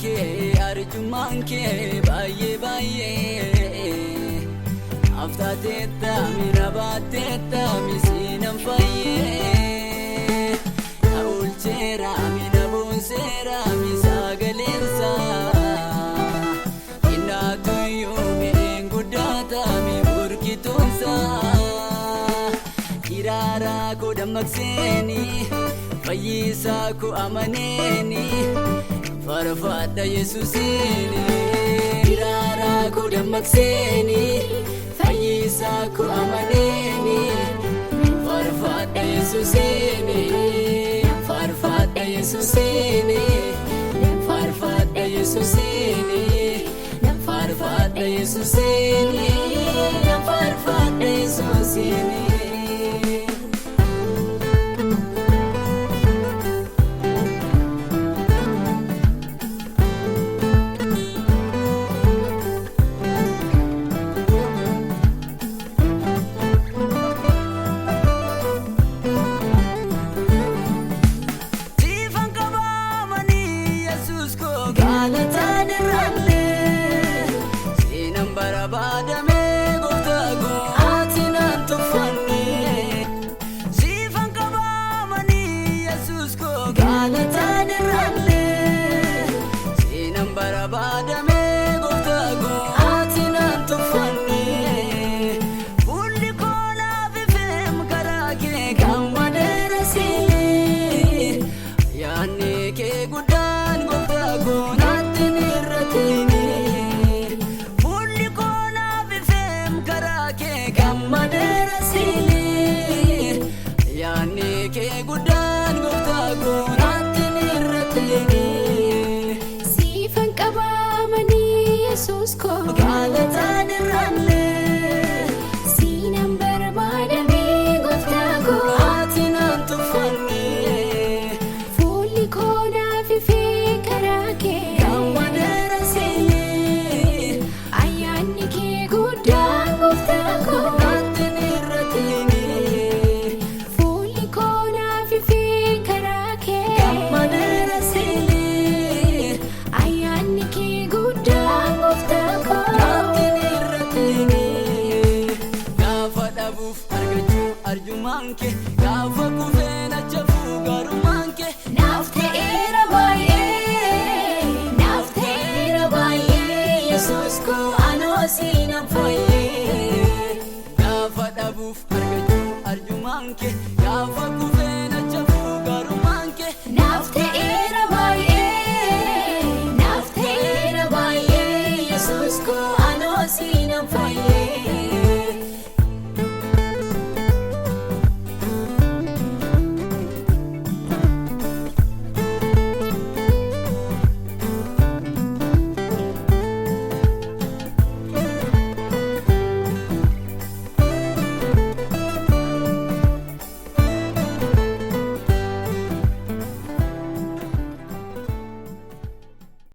arjumaan kee baay'ee baay'ee aftateetta mina baatteetta misiinan fayyee oolcheera mina boonseera misaagaleensa innaatuyyuu mi'een guddaata mi burkituunsa kiraaraa koo dammaqseeni fayyisaa koo amaneeni farfadha Yesuusini kiraaraa koo dammaqseeni fayyisaa koo amaneeni farfadha Yesuusini farfadha Yesuusini farfadha Yesuusini farfadha Yesuusini farfadha Yesuusini arjumanke gaafa kufeena chafu garumanke nafteera baay'ee Yesuus ko anoosina fayyee gaafa dhabuuf argachuu arjumanke gaafa kufeena chafu garumanke nafteera